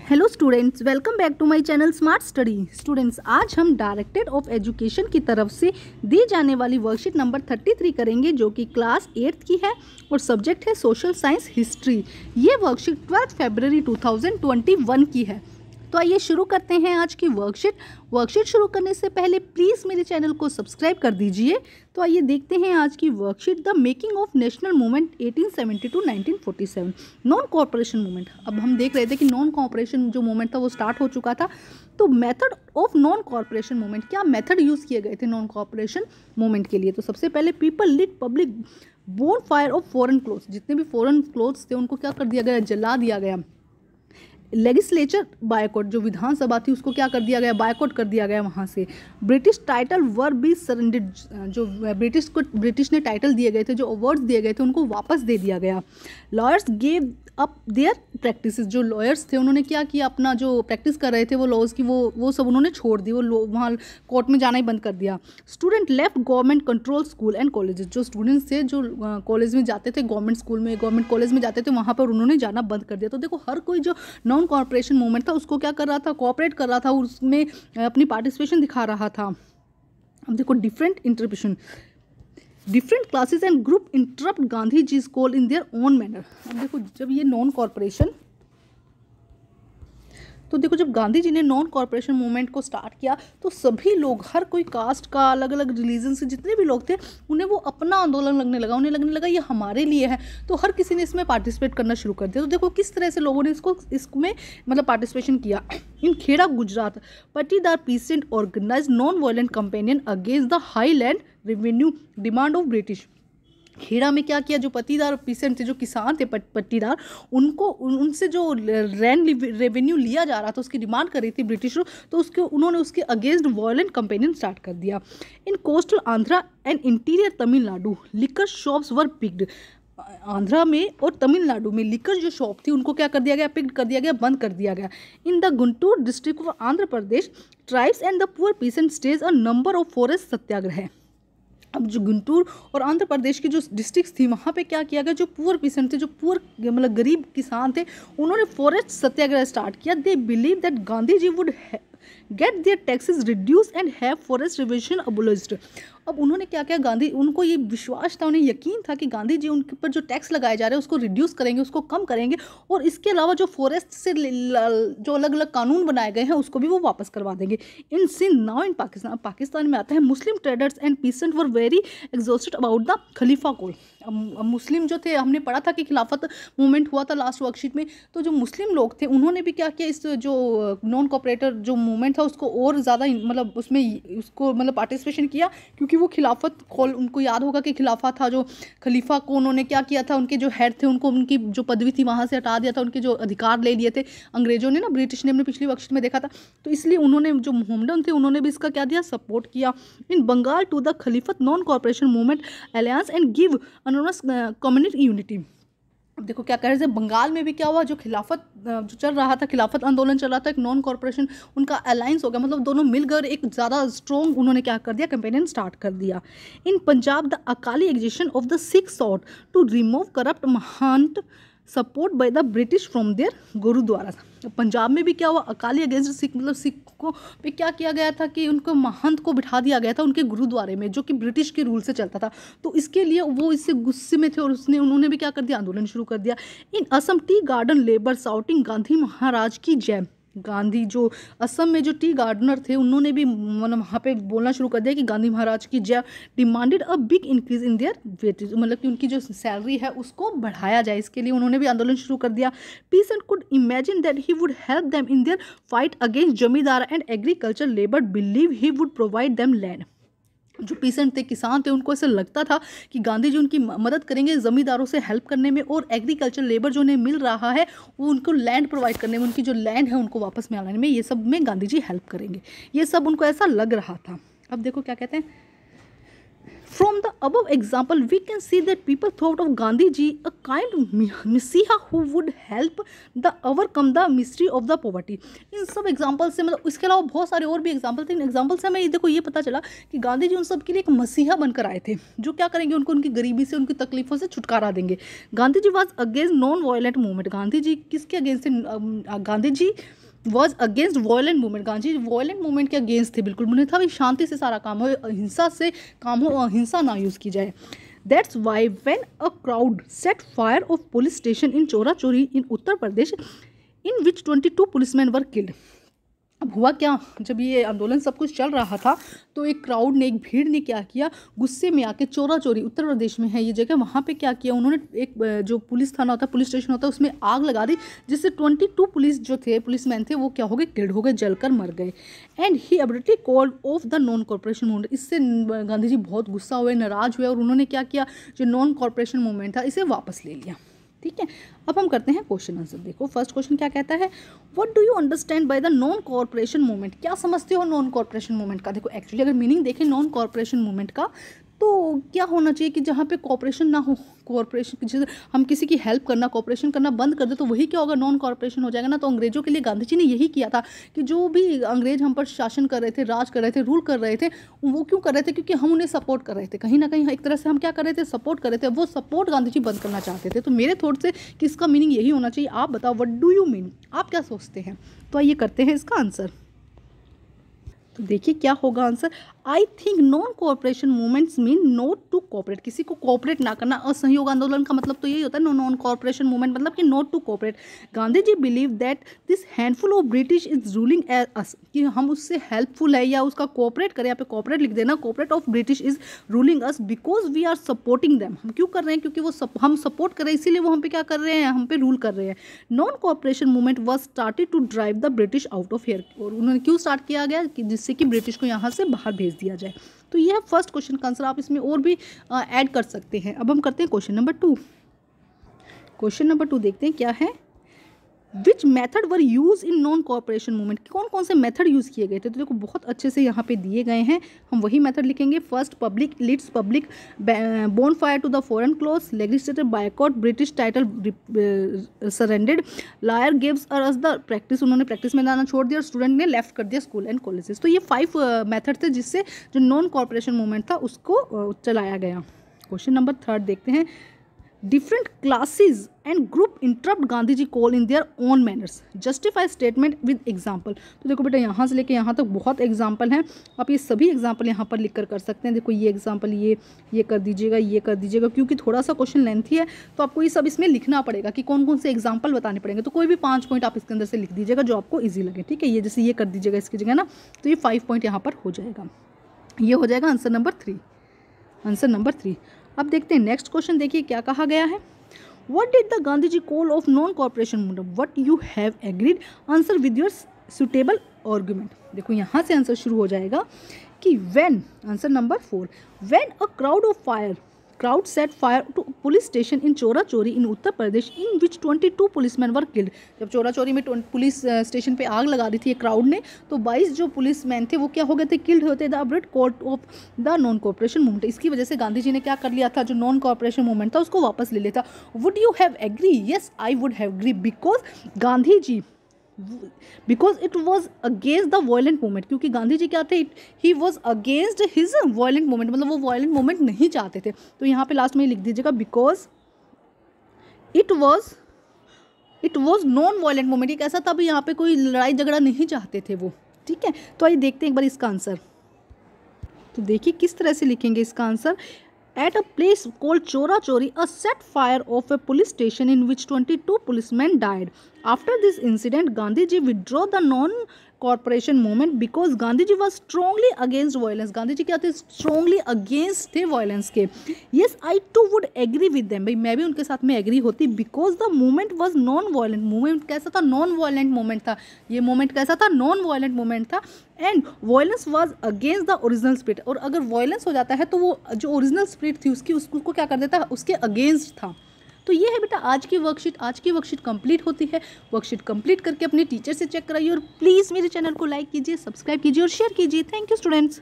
Hello students, welcome back to my channel Smart Study. Students, आज हम directorate of education की तरफ से दी जाने वाली वर्कशीट नंबर 33 करेंगे, जो कि क्लास 8th की है और सब्जेक्ट है सोशल साइंस हिस्ट्री। ये वर्कशीट 12 फरवरी 2021 की है। तो आइए शुरू करते हैं आज की वर्कशीट शुरू करने से पहले प्लीज़ मेरे चैनल को सब्सक्राइब कर दीजिए। तो आइए देखते हैं आज की worksheet, the making of national movement 1870 to 1947, non corporation movement. अब हम देख रहे थे कि नॉन कॉर्पोरेशन जो मूवमेंट था वो स्टार्ट हो चुका था। तो method of non corporation movement, क्या मेथड यूज़ किए गए थे नॉन कॉर्पोरेशन मूवमेंट के लिए? तो सबसे पहले people lit public bone fire of foreign clothes, जितने भी फॉरेन क्लोथ्स थे उनको क्या कर दिया गया, जला दिया गया। लेजिस्लेचर बायकॉट, जो विधानसभा थी उसको क्या कर दिया गया, बायकॉट कर दिया गया वहाँ से। ब्रिटिश टाइटल वर बी सरेंडर्ड, जो ब्रिटिश ने टाइटल दिए गए थे, जो अवार्ड्स दिए गए थे उनको वापस दे दिया गया। Lawyers gave up their practices, जो लॉयर्स थे उन्होंने क्या किया, अपना जो प्रैक्टिस कर रहे थे वो लॉज की वो सब उन्होंने छोड़ दी, वो वहाँ कोर्ट में जाना ही बंद कर दिया। Student left government control school and colleges, जो स्टूडेंट्स थे जो कॉलेज में जाते थे, गवर्नमेंट स्कूल में गवर्नमेंट कॉलेज में जाते थे, वहाँ पर उन्होंने जाना बंद कर दिया। तो देखो, हर कोई जो नॉन कॉर्पोरेशन मूवमेंट था उसको क्या कर रहा था, कोऑपरेट कर रहा था, उसमें अपनी पार्टिसिपेशन दिखा रहा था। अब देखो, different interpretation, different classes and group interrupt Gandhi ji call in their own manner. अब देखो, जब ये नॉन कॉर्पोरेशन, तो देखो जब गांधी जी ने नॉन कॉर्पोरेशन मूवमेंट को स्टार्ट किया तो सभी लोग, हर कोई कास्ट का, अलग अलग रिलीजन से जितने भी लोग थे, उन्हें वो अपना आंदोलन लगने लगा, उन्हें लगने लगा ये हमारे लिए है। तो हर किसी ने इसमें पार्टिसिपेट करना शुरू कर दिया। तो देखो किस तरह से लोगों ने इसमें मतलब पार्टिसिपेशन किया। इन Kheda Gujarat, Patidar peasant organise non violent companion against the high land revenue demand of British. Kheda में क्या किया, जो पट्टीदार पीसेंट थे, जो किसान थे पट्टीदार, उनको उनसे जो लैंड रेवेन्यू लिया जा रहा था उसकी डिमांड कर रही थी ब्रिटिश, तो उन्होंने उसके अगेंस्ट वायलेंट कंपेनियन स्टार्ट कर दिया। इन coastal Andhra and interior Tamil Nadu liquor shops were picked, Andhra में और तमिलनाडु में लिकर जो शॉप थी उनको क्या कर दिया गया, पिक्ड कर दिया गया, बंद कर दिया गया। In the Guntur district of Andhra Pradesh, tribes and the poor peasant stage a number of forest satyagraha. अब जो गुंटूर और आंध्र प्रदेश की जो डिस्ट्रिक्ट्स थी वहाँ पे क्या किया गया, जो पुअर पीसेंट थे, जो पुअर मतलब गरीब किसान थे, उन्होंने फॉरेस्ट सत्याग्रह स्टार्ट किया। They believe that Gandhi ji would get their taxes reduce and have forest reservation abolished. अब उन्होंने क्या किया, गांधी, उनको ये विश्वास था, उन्हें यकीन था कि गांधी जी उनके ऊपर जो टैक्स लगाए जा रहे हैं उसको रिड्यूस करेंगे, उसको कम करेंगे, और इसके अलावा जो फॉरेस्ट से जो अलग अलग कानून बनाए गए हैं उसको भी वो वापस करवा देंगे। In Sindh, now in Pakistan, Pakistan में आता है, Muslim traders and peasant were very exhausted about the Khalifa call. Muslim जो थे, हमने पढ़ा था कि खिलाफत मूवमेंट हुआ था लास्ट वर्कशीट में, तो जो मुस्लिम लोग थे उन्होंने भी क्या किया, इस जो नॉन कॉपरेटर जो मूवमेंट था उसको और ज़्यादा मतलब उसमें उसको मतलब पार्टिसिपेशन किया, क्योंकि वो खिलाफत कॉल, उनको याद होगा कि खिलाफा था, जो खलीफा को उन्होंने क्या किया था, उनके जो हेड थे उनको उनकी जो पदवी थी वहाँ से हटा दिया था, उनके जो अधिकार ले लिए थे अंग्रेजों ने ना, ब्रिटिश ने, हमने पिछली वर्कशीट में देखा था। तो इसलिए उन्होंने, जो मोहम्मदन थे, उन्होंने भी इसका क्या दिया, सपोर्ट किया। In Bengal to the Khilafat non corporation movement alliance and give enormous community unity. अब देखो क्या कह रहे थे, बंगाल में भी क्या हुआ, जो खिलाफत जो चल रहा था, खिलाफत आंदोलन चल रहा था, एक नॉन कॉर्पोरेशन उनका अलायंस हो गया, मतलब दोनों मिलकर एक ज़्यादा स्ट्रॉन्ग उन्होंने क्या कर दिया, कैंपेन स्टार्ट कर दिया। In Punjab the Akali agitation of the Sikh sought to remove corrupt mahant support by the British from their gurudwara. Punjab में भी क्या हुआ, अकाली अगेंस्ट सिख, मतलब सिखों पे क्या किया गया था कि उनको महंत को बिठा दिया गया था उनके गुरुद्वारे में, जो कि ब्रिटिश के रूल से चलता था। तो इसके लिए वो इससे गुस्से में थे और उन्होंने भी क्या कर दिया, आंदोलन शुरू कर दिया। In Assam tea garden labour shouting Gandhi Maharaj की जय। गांधी, जो असम में जो टी गार्डनर थे, उन्होंने भी मतलब वहाँ पे बोलना शुरू कर दिया कि गांधी महाराज की जय। Demanded a big increase in their wages, मतलब कि उनकी जो सैलरी है उसको बढ़ाया जाए, इसके लिए उन्होंने भी आंदोलन शुरू कर दिया। Peasant could imagine that he would help them in their fight against zamindar and agriculture labour, believe he would provide them land. जो पीसेंट थे, किसान थे, उनको ऐसा लगता था कि गांधी जी उनकी मदद करेंगे ज़मींदारों से हेल्प करने में, और एग्रीकल्चर लेबर जो उन्हें मिल रहा है वो उनको लैंड प्रोवाइड करने में, उनकी जो लैंड है उनको वापस में लाने में, ये सब में गांधी जी हेल्प करेंगे, ये सब उनको ऐसा लग रहा था। अब देखो क्या कहते हैं, From the above example, we can see that people thought of Gandhi ji a kind of messiah who would help the overcome the mystery of the poverty. इन सब एग्जाम्पल से, मतलब इसके अलावा बहुत सारे और भी एग्जाम्पल थे, इन एग्जाम्पल से हमें देखो ये पता चला कि गांधी जी उन सब के लिए एक मसीहा बनकर आए थे, जो क्या करेंगे, उनको उनकी गरीबी से, उनकी तकलीफों से छुटकारा देंगे. Gandhi ji was against non violent movement. Gandhi ji किसके अगेंस्ट थे? Gandhi ji was against violent movement. Gandhi ji violent movement के अगेंस्ट थे बिल्कुल. उन्हें था भाई शांति से सारा काम हो, हिंसा से काम हो, हिंसा ना यूज़ की जाए. That's why when a crowd set fire of police station इन चोरा चोरी इन उत्तर प्रदेश इन विच 22 पुलिसमैन वर किल्ड. अब हुआ क्या, जब ये आंदोलन सब कुछ चल रहा था तो एक क्राउड ने, एक भीड़ ने क्या किया, गुस्से में आके चोरा चोरी, उत्तर प्रदेश में है ये जगह, वहाँ पे क्या किया उन्होंने, एक जो पुलिस थाना होता है, पुलिस स्टेशन होता है, उसमें आग लगा दी, जिससे 22 पुलिस जो थे, पुलिसमैन थे, वो क्या हो गए, किल्ड हो गए, जलकर मर गए. And he abruptly called off the non corporation movement. इससे गांधी जी बहुत गुस्सा हुए, नाराज हुए, और उन्होंने क्या किया, जो नॉन कॉर्पोरेशन मूवमेंट था इसे वापस ले लिया. ठीक है, अब हम करते हैं क्वेश्चन आंसर. देखो फर्स्ट क्वेश्चन क्या कहता है, what do you understand by the non corporation movement. क्या समझते हो नॉन कॉर्पोरेशन मूवमेंट का? देखो एक्चुअली अगर मीनिंग देखें नॉन कॉर्पोरेशन मूवमेंट का, तो क्या होना चाहिए कि जहाँ पे कॉर्पोरेशन ना हो, कॉर्पोरेशन जैसे हम किसी की हेल्प करना, कॉर्पोरेशन करना बंद कर दे, तो वही क्या होगा, नॉन कॉर्पोरेशन हो जाएगा ना. तो अंग्रेजों के लिए गांधी जी ने यही किया था कि जो भी अंग्रेज हम पर शासन कर रहे थे, राज कर रहे थे, रूल कर रहे थे, वो क्यों कर रहे थे, क्योंकि हम उन्हें सपोर्ट कर रहे थे. कहीं ना कहीं एक तरह से हम क्या कर रहे थे, सपोर्ट कर रहे थे. वो सपोर्ट गांधी जी बंद करना चाहते थे. तो मेरे थॉट से कि इसका मीनिंग यही होना चाहिए. आप बताओ व्हाट डू यू मीन, आप क्या सोचते हैं? तो आइए करते हैं इसका आंसर. तो देखिए क्या होगा answer. I think non cooperation movements mean not to cooperate. किसी को कोऑपरेट ना करना. असहयोग आंदोलन का मतलब तो यही होता है नॉन कोऑपरेशन मूवमेंट, मतलब कि not to cooperate. Gandhi ji believe that this handful of British is ruling us, कि हम उससे हेल्पफुल है या उसका कोऑपरेट करें. यहाँ पे कोऑपरेट लिख देना, cooperate of British is ruling us because we are supporting them. हम क्यों कर रहे हैं, क्योंकि वो हम सपोर्ट कर रहे हैं, इसीलिए वो हम पे क्या कर रहे हैं, हम पे रूल कर रहे हैं. Non cooperation movement was started to drive the British out of here. और उन्होंने क्यों स्टार्ट किया गया, कि जिससे कि ब्रिटिश को यहाँ से बाहर भेज दिया जाए. तो यह है फर्स्ट क्वेश्चन का आंसर. आप इसमें और भी ऐड कर सकते हैं. अब हम करते हैं क्वेश्चन नंबर 2. क्वेश्चन नंबर 2 देखते हैं क्या है. Which method were use in non corporation movement. कौन कौन से मेथड यूज़ किए गए थे? तो देखो बहुत अच्छे से यहाँ पे दिए गए हैं, हम वही मेथड लिखेंगे. First, public leads public bone fire to the foreign close, legislative boycott, British title surrendered, lawyer gives us the practice. उन्होंने प्रैक्टिस में जाना छोड़ दिया और स्टूडेंट ने लेफ्ट कर दिया स्कूल एंड कॉलेजेस. तो ये 5 मेथड थे जिससे जो नॉन कॉर्पोरेशन मूवमेंट था उसको चलाया गया. क्वेश्चन नंबर 3 देखते हैं. Different classes and group interrupt Gandhi ji call in their own manners. Justify statement with example. तो देखो बेटा यहाँ से लेके यहाँ तक बहुत एग्जाम्पल हैं. आप ये सभी एग्जाम्पल यहाँ पर लिख कर सकते हैं. देखो ये एग्जाम्पल ये कर दीजिएगा, ये कर दीजिएगा, क्योंकि थोड़ा सा क्वेश्चन लेंथी है तो आपको ये सब इसमें लिखना पड़ेगा कि कौन कौन से एग्जाम्पल बताने पड़ेंगे. तो कोई भी 5 पॉइंट आप इसके अंदर से लिख दीजिएगा जो आपको ईजी लगे. ठीक है, ये जैसे ये कर दीजिएगा इसकी जगह ना, तो ये 5 पॉइंट यहाँ पर हो जाएगा. ये हो जाएगा आंसर नंबर 3. Answer number 3. अब देखते हैं नेक्स्ट क्वेश्चन. देखिए क्या कहा गया है. What did the Gandhi ji call of non corporation movement. What you have agreed, answer with your suitable argument. देखो यहाँ से आंसर शुरू हो जाएगा कि when, answer number 4, when a crowd set fire to police station in चोरा चोरी in Uttar Pradesh in which 22 policemen were killed. जब चोरा चोरी में पुलिस स्टेशन पे आग लगा दी थी एक क्राउड ने, तो 22 जो पुलिसमैन थे वो क्या हो गए थे, किल्ड होते. The abrupt called off the non corporation movement. इसकी वजह से गांधी जी ने क्या कर लिया था, जो नॉन कॉर्पोरेशन मूवमेंट था उसको वापस ले लिया था. Would you have agree. Yes I would have agree because Gandhi ji, because it was against the violent movement. क्योंकि गांधी जी क्या थे, he was against his violent movement, मतलब वो वायलेंट मूवमेंट नहीं चाहते थे. तो यहाँ पे लास्ट में लिख दीजिएगा because it was non violent movement. एक ऐसा था भी यहाँ पे कोई लड़ाई झगड़ा नहीं चाहते थे वो. ठीक है, तो आइए देखते हैं एक बार इसका आंसर. तो देखिए किस तरह से लिखेंगे इसका answer. At a place called Chora Chori, a set fire of a police station in which 22 policemen died. After this incident, Gandhiji withdrew the non-corporation movement because Gandhiji was strongly against violence. Gandhi ji क्या थे, strongly against थे violence के. Yes, I too would agree with them. भाई मैं भी उनके साथ में agree होती because the movement was non-violent. Movement कैसा था, non-violent movement था. ये movement कैसा था, non-violent movement था. And violence was against the original spirit. और अगर वायलेंस हो जाता है तो वो जो ओरिजिनल स्पिरिट थी उसको क्या कर देता है, उसके अगेंस्ट था. तो ये है बेटा आज की वर्कशीट कंप्लीट होती है. वर्कशीट कंप्लीट करके अपने टीचर से चेक कराइए और प्लीज़ मेरे चैनल को लाइक कीजिए, सब्सक्राइब कीजिए और शेयर कीजिए. Thank you students.